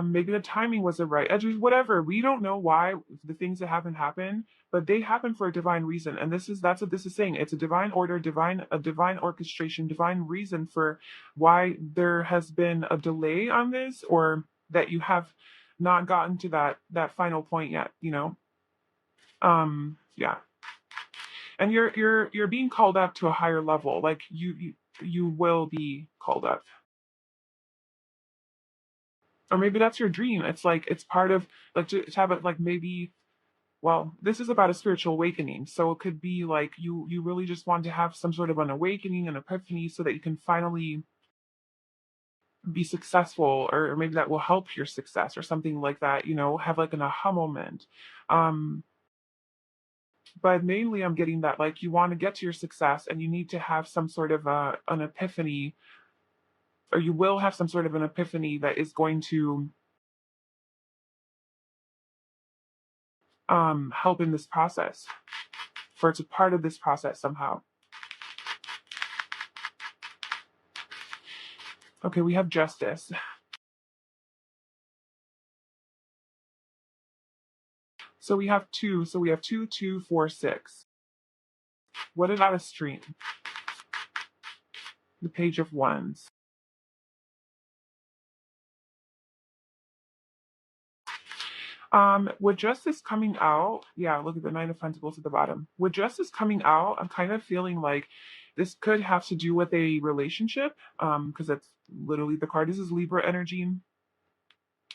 maybe the timing wasn't right. Whatever. We don't know why the things that happen, but they happen for a divine reason. And that's what this is saying. It's a divine order, a divine orchestration, divine reason for why there has been a delay on this, or that you have not gotten to that final point yet, you know. Yeah. And you're being called up to a higher level. Like you will be called up. Or maybe that's your dream. It's like it's part of like to have it like maybe, well, this is about a spiritual awakening. So it could be like you really just want to have some sort of an awakening, an epiphany, so that you can finally be successful, or maybe that will help your success or something like that, you know, have like an aha moment. Um, but mainly I'm getting that like you want to get to your success and you need to have some sort of an epiphany, or you will have some sort of an epiphany that is going to help in this process, for it's a part of this process somehow. Okay, we have justice. So we have two. So we have 2, 2, 4, 6. What about a stream? The Page of Wands. With justice coming out, yeah, look at the Nine of Pentacles at the bottom. With justice coming out, I'm kind of feeling like this could have to do with a relationship, because that's literally the card. This is Libra energy.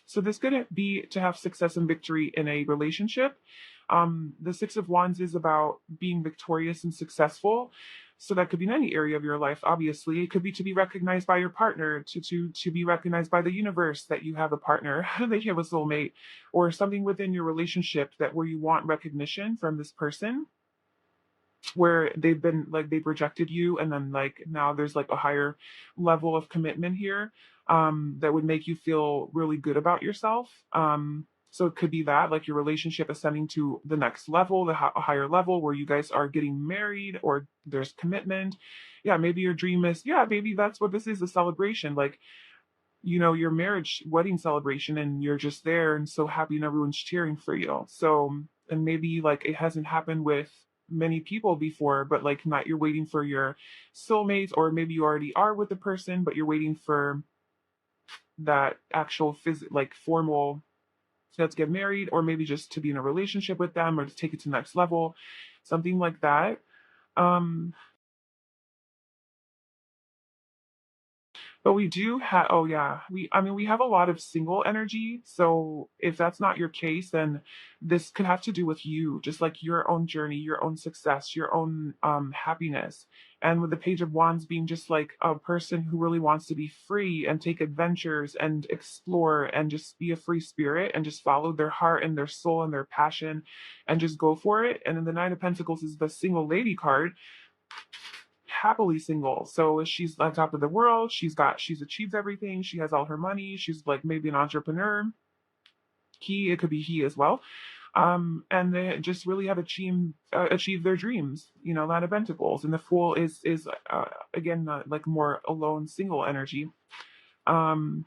So this could be to have success and victory in a relationship. The Six of Wands is about being victorious and successful. So that could be in any area of your life. Obviously, it could be to be recognized by your partner, to be recognized by the universe that you have a partner, that you have a soulmate, or something within your relationship that where you want recognition from this person, where they've been like they've rejected you, and then like now there's like a higher level of commitment here, that would make you feel really good about yourself. So it could be that like your relationship ascending to the next level, a higher level where you guys are getting married or there's commitment. Yeah, maybe your dream is, yeah, maybe that's what this is, a celebration, like, you know, your marriage wedding celebration, and you're just there and so happy and everyone's cheering for you. So, and maybe like it hasn't happened with many people before, but like not, you're waiting for your soulmates, or maybe you already are with the person but you're waiting for that actual like formal, let's get married, or maybe just to be in a relationship with them or to take it to the next level, something like that. um But we do have, oh yeah, I mean, we have a lot of single energy. So if that's not your case, then this could have to do with you, just like your own journey, your own success, your own happiness. And with the Page of Wands being just like a person who really wants to be free and take adventures and explore and just be a free spirit and just follow their heart and their soul and their passion and just go for it. And then the Nine of Pentacles is the single lady card, happily single. So she's on top of the world. She's achieved everything. She has all her money. She's like maybe an entrepreneur. It could be he as well. And they just really have achieved their dreams. You know, Nine of Pentacles, and the Fool is again like more alone, single energy. Um,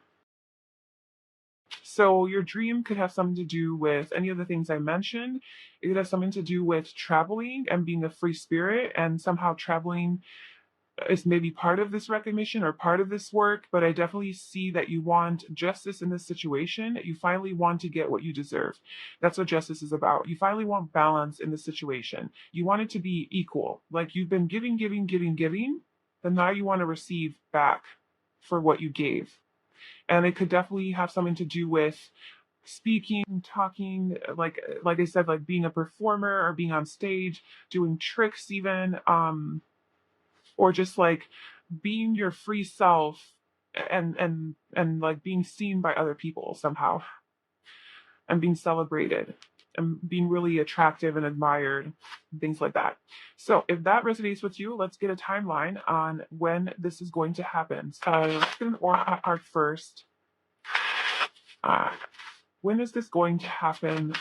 so your dream could have something to do with any of the things I mentioned. It could have something to do with traveling and being a free spirit, and somehow traveling is maybe part of this recognition or part of this work. But I definitely see that you want justice in this situation. You finally want to get what you deserve. That's what justice is about. You finally want balance in the situation. You want it to be equal. Like you've been giving, giving, giving, giving, and now you want to receive back for what you gave. And it could definitely have something to do with speaking, talking, like I said, like being a performer or being on stage, doing tricks even, or just like being your free self, and like being seen by other people somehow, and being celebrated and being really attractive and admired, things like that. So if that resonates with you, let's get a timeline on when this is going to happen. Let's get an aura card first. When is this going to happen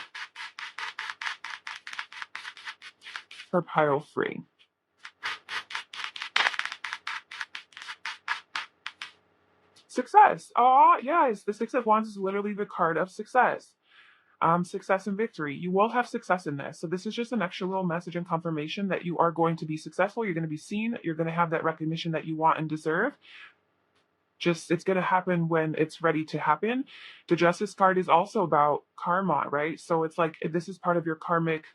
for pile free? Success. Oh, yes. The Six of Wands is literally the card of success. Success and victory. You will have success in this. So this is just an extra little message and confirmation that you are going to be successful. You're going to be seen. You're going to have that recognition that you want and deserve. just it's going to happen when it's ready to happen. The Justice card is also about karma, right? So it's like this is part of your karmic,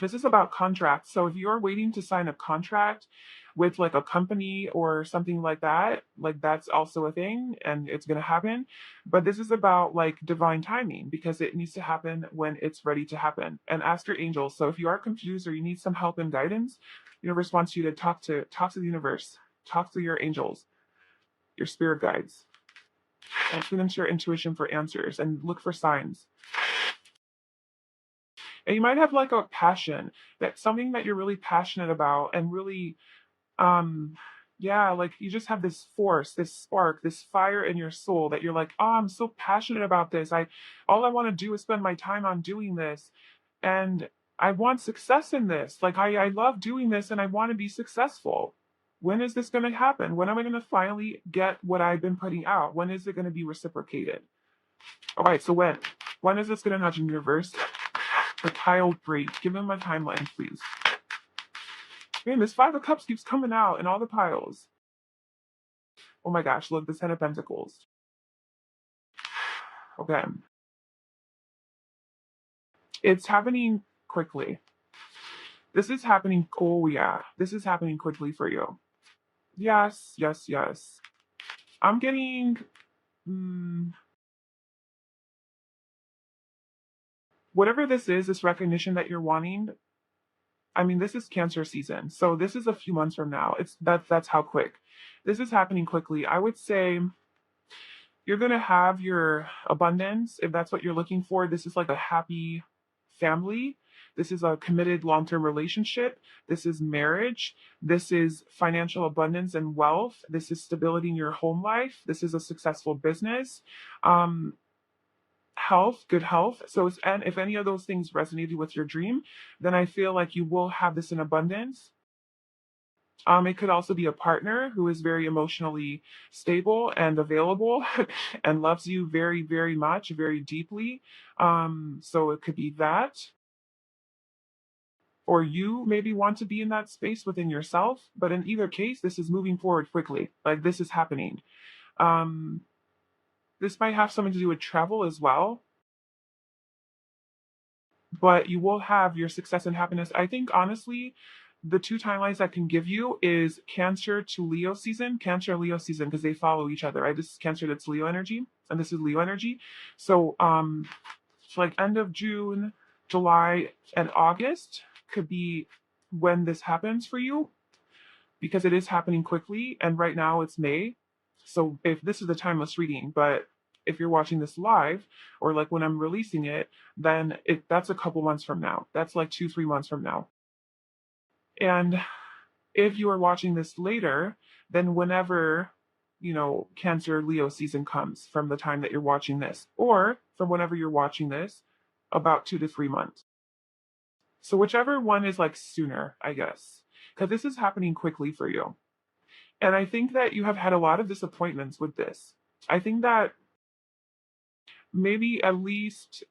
this is about contracts. So if you're waiting to sign a contract with like a company or something like that's also a thing and it's going to happen. But this is about like divine timing because it needs to happen when it's ready to happen. And ask your angels. So if you are confused or you need some help and guidance, universe wants you to talk to the universe, talk to your angels, your spirit guides, and tune into your intuition for answers and look for signs. And you might have like a passion, that's something that you're really passionate about and really, um, yeah, like you just have this force, this spark, this fire in your soul that you're like, oh, I'm so passionate about this. All I want to do is spend my time on doing this. And I want success in this. Like I love doing this and I want to be successful. When is this going to happen? When am I going to finally get what I've been putting out? When is it going to be reciprocated? All right, so when is this going to nudge in reverse? For tile 3, give them a timeline, please. Man, this 5 of Cups keeps coming out in all the piles. Oh my gosh, look, the 10 of Pentacles. Okay. It's happening quickly. This is happening, oh yeah, this is happening quickly for you. Yes, yes, yes. I'm getting, whatever this is, this recognition that you're wanting, I mean, this is Cancer season. So this is a few months from now. That's how quick. This is happening quickly. I would say you're going to have your abundance if that's what you're looking for. This is like a happy family. This is a committed long-term relationship. This is marriage. This is financial abundance and wealth. This is stability in your home life. This is a successful business. Um, Health, good health. And if any of those things resonated with your dream, then I feel like you will have this in abundance. It could also be a partner who is very emotionally stable and available and loves you very, very much, very deeply. So it could be that. Or you maybe want to be in that space within yourself. But in either case, this is moving forward quickly. Like this is happening. Um, this might have something to do with travel as well. But you will have your success and happiness. I think honestly, the two timelines I can give you is Cancer to Leo season, Cancer Leo season, because they follow each other. Right? This is Cancer, that's Leo energy, and this is Leo energy. So like end of June, July, and August could be when this happens for you, because it is happening quickly, and right now it's May. So if this is a timeless reading, but if you're watching this live or like when I'm releasing it, then that's a couple months from now. That's like 2-3 months from now. And if you are watching this later, then whenever, Cancer Leo season comes from the time that you're watching this, or from whenever you're watching this, about 2 to 3 months. So whichever one is like sooner, I guess, because this is happening quickly for you. And I think that you have had a lot of disappointments with this. I think that maybe at least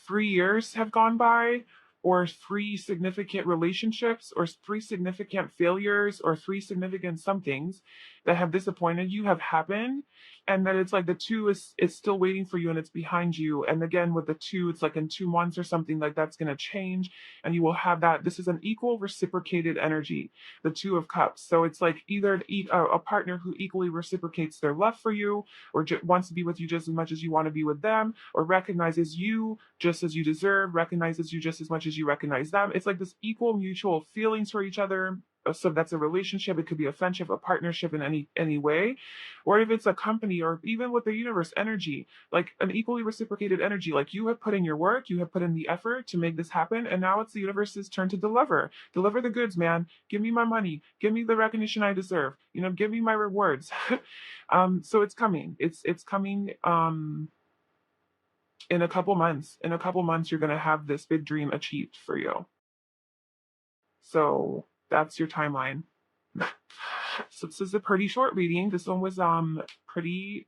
3 years have gone by, or 3 significant relationships, or 3 significant failures, or 3 significant somethings that have disappointed you have happened. And that it's like the two is still waiting for you and it's behind you. And again, with the two, it's like in 2 months or something like that's going to change. And you will have that. This is an equal reciprocated energy, the Two of Cups. So it's like either a partner who equally reciprocates their love for you, or wants to be with you just as much as you want to be with them, or recognizes you just as you deserve, recognizes you just as much as you recognize them. It's like this equal mutual feelings for each other. So that's a relationship. It could be a friendship, a partnership in any way. Or if it's a company, or even with the universe energy, like an equally reciprocated energy. Like you have put in your work, you have put in the effort to make this happen, and now it's the universe's turn to deliver. Deliver the goods, man. Give me my money. Give me the recognition I deserve. Give me my rewards. So it's coming. It's coming. In a couple months. In a couple months, you're going to have this big dream achieved for you. So that's your timeline. So this is a pretty short reading. This one was pretty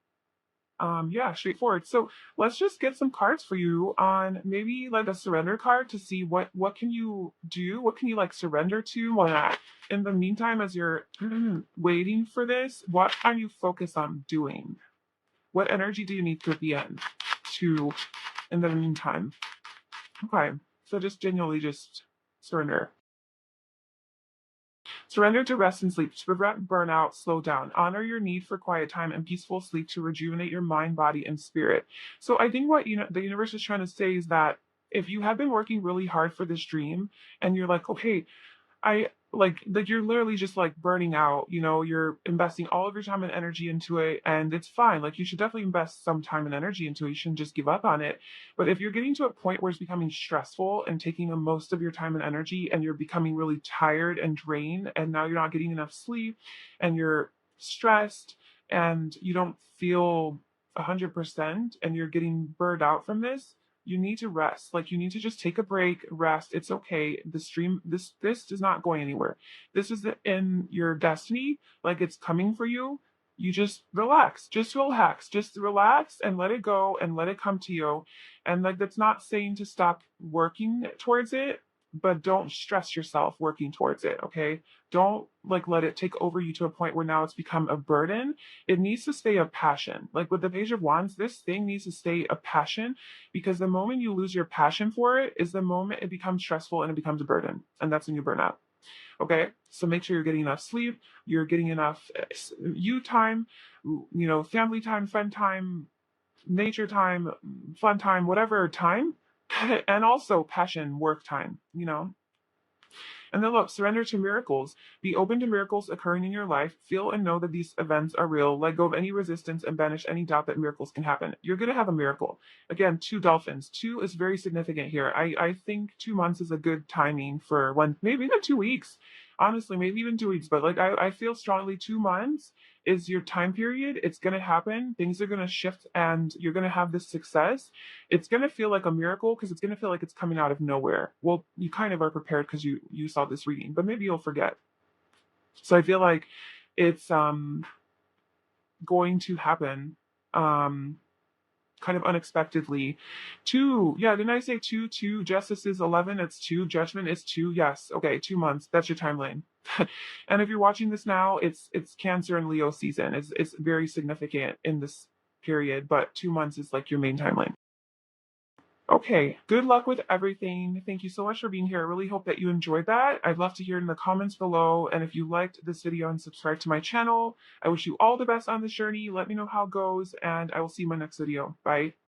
Yeah, straightforward. So let's just get some cards for you on maybe like a surrender card to see what can you do, what can you like surrender to while that. In the meantime, as you're waiting for this, what are you focused on doing? What energy do you need to be to in the meantime? Okay, so just genuinely just surrender. Surrender to rest and sleep to prevent burnout, slow down. Honor your need for quiet time and peaceful sleep to rejuvenate your mind, body, and spirit. So I think what the universe is trying to say is that if you have been working really hard for this dream and you're like, okay, I like you're literally just like burning out, you're investing all of your time and energy into it, and it's fine. Like you should definitely invest some time and energy into it. You shouldn't just give up on it. But if you're getting to a point where it's becoming stressful and taking the most of your time and energy and you're becoming really tired and drained and now you're not getting enough sleep and you're stressed and you don't feel 100% and you're getting burned out from this, you need to rest. Like you need to just take a break, rest. It's okay. The stream, this is not going anywhere. This is in your destiny. Like it's coming for you. You just relax. Just relax. Just relax and let it go and let it come to you. And like that's not saying to stop working towards it, but don't stress yourself working towards it. Okay. Don't like let it take over you to a point where now it's become a burden. It needs to stay a passion. Like with the Page of Wands, this thing needs to stay a passion, because the moment you lose your passion for it is the moment it becomes stressful and it becomes a burden. And that's when you burn out. Okay. So make sure you're getting enough sleep, you're getting enough you time, family time, friend time, nature time, fun time, whatever time, and also passion, work time. And then look, surrender to miracles. Be open to miracles occurring in your life. Feel and know that these events are real. Let go of any resistance and banish any doubt that miracles can happen. You're going to have a miracle. Again, two dolphins. Two is very significant here. I think 2 months is a good timing for one, maybe even 2 weeks. Honestly, maybe even 2 weeks. But like I feel strongly 2 months is your time period. It's going to happen. Things are going to shift and you're going to have this success. It's going to feel like a miracle because it's going to feel like it's coming out of nowhere. Well, you kind of are prepared because you saw this reading, but maybe you'll forget. So I feel like it's going to happen kind of unexpectedly. Two, yeah, didn't I say two? Justice is 11, it's two. Judgment is two. Yes, okay, 2 months. That's your timeline. And if you're watching this now, it's Cancer and Leo season. It's very significant in this period, but 2 months is like your main timeline. Okay, good luck with everything. Thank you so much for being here. I really hope that you enjoyed that. I'd love to hear in the comments below. And if you liked this video and subscribe to my channel, I wish you all the best on this journey. Let me know how it goes, and I will see you in my next video. Bye.